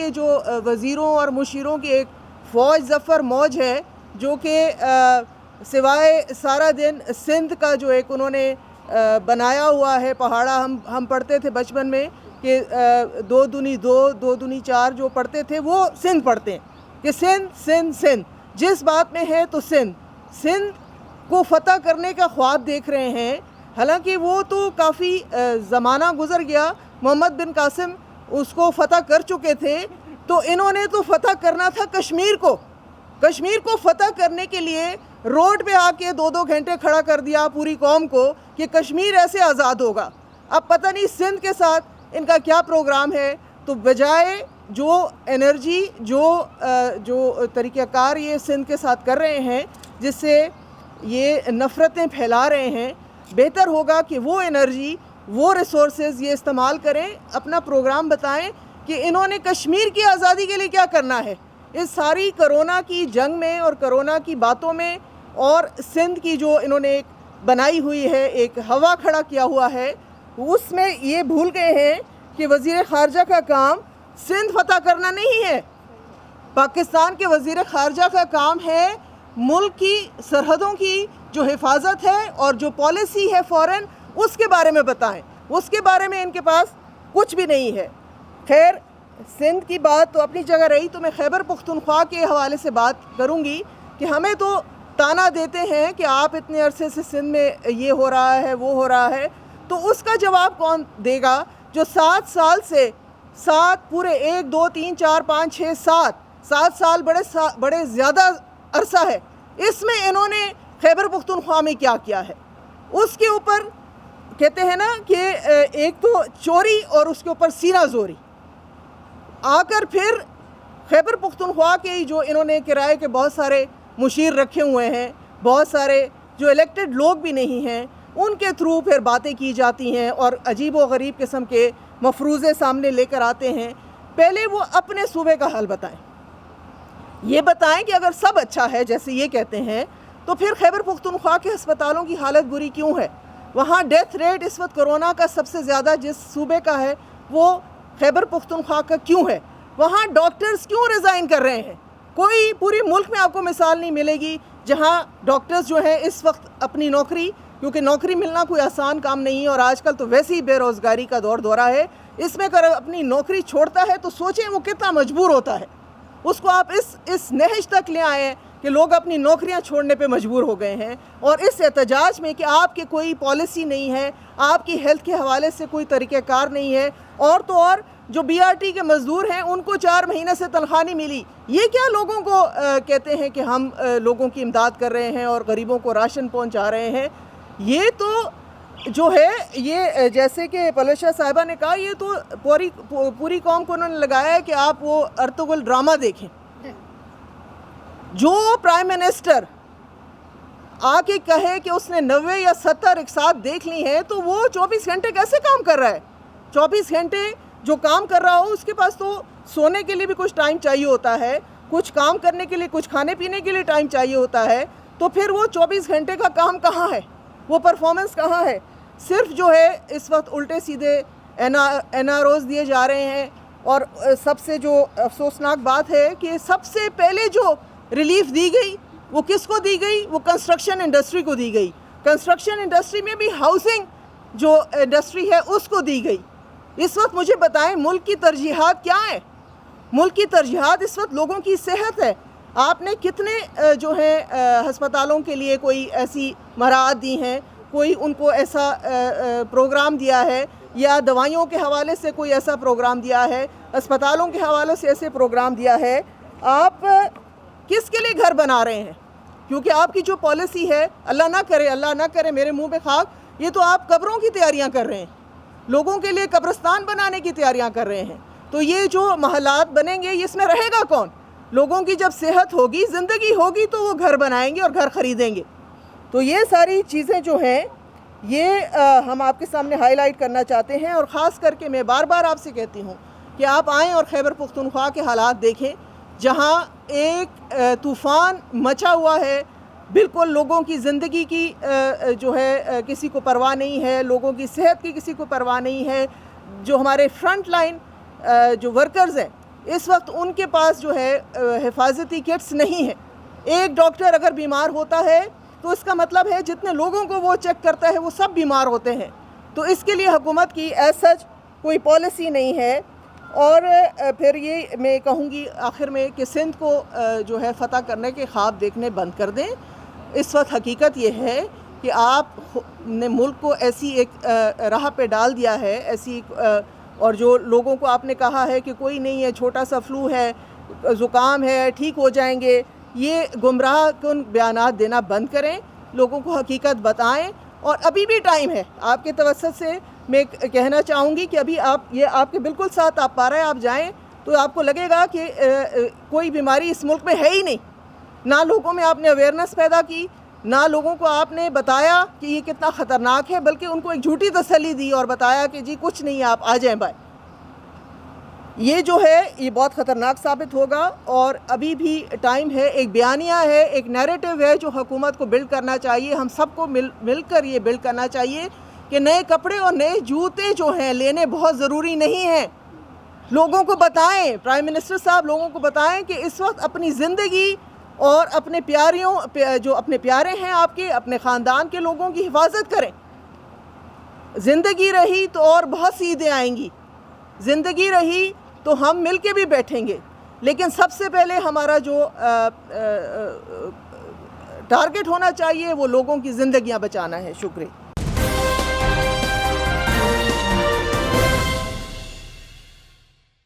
کے جو وزیروں اور مشیروں کی ایک فوج ظفر موج ہے جو کہ سوائے سارا دن سندھ کا جو ایک انہوں نے بنایا ہوا ہے پہاڑا. ہم پڑھتے تھے بچپن میں کہ 2 دونی 2 2 دونی 4 جو پڑھتے تھے وہ سندھ پڑھتے ہیں کہ سندھ سندھ سندھ جس بات میں ہے تو سندھ کو فتح کرنے کا خواب دیکھ رہے ہیں. حالانکہ وہ تو کافی زمانہ گزر گیا, محمد بن قاسم اس کو فتح کر چکے تھے, تو انہوں نے تو فتح کرنا تھا کشمیر کو فتح کرنے کے لیے روڈ پہ آ کے 2 گھنٹے کھڑا کر دیا پوری قوم کو کہ کشمیر ایسے آزاد ہوگا. اب پتہ نہیں سندھ کے ساتھ ان کا کیا پروگرام ہے. تو بجائے جو انرجی جو طریقہ کار یہ سندھ کے ساتھ کر رہے ہیں جس سے یہ نفرتیں پھیلا رہے ہیں, بہتر ہوگا کہ وہ انرجی وہ ریسورسز یہ استعمال کریں, اپنا پروگرام بتائیں کہ انہوں نے کشمیر کی آزادی کے لیے کیا کرنا ہے. اس ساری کرونا کی جنگ میں اور کرونا کی باتوں میں اور سندھ کی جو انہوں نے ایک بنائی ہوئی ہے, ایک ہوا کھڑا کیا ہوا ہے, اس میں یہ بھول گئے ہیں کہ وزیر خارجہ کا کام سندھ فتح کرنا نہیں ہے. پاکستان کے وزیر خارجہ کا کام ہے ملک کی سرحدوں کی جو حفاظت ہے اور جو پالیسی ہے فورن, اس کے بارے میں بتائیں. اس کے بارے میں ان کے پاس کچھ بھی نہیں ہے. خیر, سندھ کی بات تو اپنی جگہ رہی, تو میں خیبر پختونخوا کے حوالے سے بات کروں گی کہ ہمیں تو تانا دیتے ہیں کہ آپ اتنے عرصے سے سندھ میں یہ ہو رہا ہے وہ ہو رہا ہے, تو اس کا جواب کون دے گا جو 7 سال سے 7 پورے 1 2 3 4 5 6 7 سال بڑے زیادہ عرصہ ہے, اس میں انہوں نے خیبر پختونخوا میں کیا کیا ہے. اس کے اوپر کہتے ہیں نا کہ ایک تو چوری اور اس کے اوپر سینہ زوری, آ کر پھر خیبر پختونخوا کے جو انہوں نے کرائے کے بہت سارے مشیر رکھے ہوئے ہیں, بہت سارے جو الیکٹڈ لوگ بھی نہیں ہیں, ان کے تھرو پھر باتیں کی جاتی ہیں اور عجیب و غریب قسم کے مفروضے سامنے لے کر آتے ہیں. پہلے وہ اپنے صوبے کا حل بتائیں, یہ بتائیں کہ اگر سب اچھا ہے جیسے یہ کہتے ہیں تو پھر خیبر پختونخوا کے ہسپتالوں کی حالت بری کیوں ہے. وہاں ڈیتھ ریٹ اس وقت کرونا کا سب سے زیادہ جس صوبے کا ہے وہ خیبر پختونخوا کا کیوں ہے. وہاں ڈاکٹرز کیوں ریزائن کر رہے ہیں. کوئی پوری ملک میں آپ کو مثال نہیں ملے گی جہاں ڈاکٹرز جو ہیں اس وقت اپنی نوکری, کیونکہ نوکری ملنا کوئی آسان کام نہیں ہے اور آج کل تو ویسے ہی بے روزگاری کا دورہ ہے, اس میں اگر اپنی نوکری چھوڑتا ہے تو سوچیں وہ کتنا مجبور ہوتا ہے. اس کو آپ اس نہج تک لے آئے کہ لوگ اپنی نوکریاں چھوڑنے پہ مجبور ہو گئے ہیں, اور اس احتجاج میں کہ آپ کی کوئی پالیسی نہیں ہے, آپ کی ہیلتھ کے حوالے سے کوئی طریقہ کار نہیں ہے, اور تو اور جو BRT کے مزدور ہیں ان کو 4 مہینے سے تنخواہ نہیں ملی. یہ کیا لوگوں کو کہتے ہیں کہ ہم لوگوں کی امداد کر رہے ہیں اور غریبوں کو راشن پہنچا رہے ہیں. یہ تو جو ہے یہ جیسے کہ پلوشا صاحبہ نے کہا, یہ تو پوری قوم کو انہوں نے لگایا ہے کہ آپ وہ ارطغرل ڈرامہ دیکھیں. جو پرائم منسٹر آ کے کہے کہ اس نے 90 یا 70 ایک ساتھ دیکھ لی ہیں تو وہ 24 گھنٹے کیسے کام کر رہا ہے. 24 گھنٹے جو کام کر رہا ہو اس کے پاس تو سونے کے لیے بھی کچھ ٹائم چاہیے ہوتا ہے, کچھ کام کرنے کے لیے, کچھ کھانے پینے کے لیے ٹائم چاہیے ہوتا ہے. تو پھر وہ 24 گھنٹے کا کام کہاں ہے, وہ پرفارمنس کہاں ہے. صرف جو ہے اس وقت الٹے سیدھے NROs دیے جا رہے ہیں. اور سب سے جو افسوسناک بات ہے کہ سب سے پہلے جو ریلیف دی گئی وہ کس کو دی گئی, وہ کنسٹرکشن انڈسٹری کو دی گئی. کنسٹرکشن انڈسٹری میں بھی ہاؤسنگ جو انڈسٹری ہے اس کو دی گئی. اس وقت مجھے بتائیں ملک کی ترجیحات کیا ہیں. ملک کی ترجیحات اس وقت لوگوں کی صحت ہے. آپ نے کتنے جو ہے ہسپتالوں کے لیے کوئی ایسی مراعات دی ہیں, کوئی ان کو ایسا پروگرام دیا ہے, یا دوائیوں کے حوالے سے کوئی ایسا پروگرام دیا ہے, اسپتالوں کے حوالے سے ایسے پروگرام دیا ہے. آپ کس کے لیے گھر بنا رہے ہیں, کیونکہ آپ کی جو پالیسی ہے اللہ نہ کرے میرے منہ پہ خاک, یہ تو آپ قبروں کی تیاریاں کر رہے ہیں, لوگوں کے لیے قبرستان بنانے کی تیاریاں کر رہے ہیں. تو یہ جو محلات بنیں گے اس میں رہے گا کون. لوگوں کی جب صحت ہوگی, زندگی ہوگی, تو وہ گھر بنائیں گے اور گھر خریدیں گے. تو یہ ساری چیزیں جو ہیں یہ ہم آپ کے سامنے ہائی لائٹ کرنا چاہتے ہیں. اور خاص کر کے میں بار بار آپ سے کہتی ہوں کہ آپ آئیں اور خیبر پختونخوا کے حالات دیکھیں, جہاں ایک طوفان مچا ہوا ہے. بالکل لوگوں کی زندگی کی جو ہے کسی کو پرواہ نہیں ہے, لوگوں کی صحت کی کسی کو پرواہ نہیں ہے. جو ہمارے فرنٹ لائن جو ورکرز ہیں اس وقت ان کے پاس جو ہے حفاظتی کٹس نہیں ہیں. ایک ڈاکٹر اگر بیمار ہوتا ہے تو اس کا مطلب ہے جتنے لوگوں کو وہ چیک کرتا ہے وہ سب بیمار ہوتے ہیں. تو اس کے لیے حکومت کی ایز سچ کوئی پالیسی نہیں ہے. اور پھر یہ میں کہوں گی آخر میں کہ سندھ کو جو ہے فتح کرنے کے خواب دیکھنے بند کر دیں. اس وقت حقیقت یہ ہے کہ آپ نے ملک کو ایسی ایک راہ پہ ڈال دیا ہے، ایسی اور جو لوگوں کو آپ نے کہا ہے کہ کوئی نہیں ہے، چھوٹا سا فلو ہے، زکام ہے، ٹھیک ہو جائیں گے، یہ گمراہ کن بیانات دینا بند کریں، لوگوں کو حقیقت بتائیں. اور ابھی بھی ٹائم ہے. آپ کے توسط سے میں کہنا چاہوں گی کہ ابھی یہ آپ کے بالکل ساتھ آپ پا رہے ہیں، آپ جائیں تو آپ کو لگے گا کہ کوئی بیماری اس ملک میں ہے ہی نہیں. نہ لوگوں میں آپ نے اویئرنیس پیدا کی، نہ لوگوں کو آپ نے بتایا کہ یہ کتنا خطرناک ہے، بلکہ ان کو ایک جھوٹی تسلی دی اور بتایا کہ جی کچھ نہیں ہے، آپ آ جائیں بھائی. یہ جو ہے یہ بہت خطرناک ثابت ہوگا. اور ابھی بھی ٹائم ہے. ایک بیانیہ ہے، ایک نیریٹو ہے جو حکومت کو بلڈ کرنا چاہیے. ہم سب کو مل کر یہ بلڈ کرنا چاہیے کہ نئے کپڑے اور نئے جوتے جو ہیں لینے بہت ضروری نہیں ہیں. لوگوں کو بتائیں، پرائم منسٹر صاحب لوگوں کو بتائیں کہ اس وقت اپنی زندگی اور اپنے جو اپنے پیارے ہیں آپ کے، اپنے خاندان کے لوگوں کی حفاظت کریں. زندگی رہی تو اور بہت سی عیدیں آئیں گی. زندگی رہی تو ہم مل کے بھی بیٹھیں گے. لیکن سب سے پہلے ہمارا جو ٹارگٹ ہونا چاہیے وہ لوگوں کی زندگیاں بچانا ہے. شکریہ.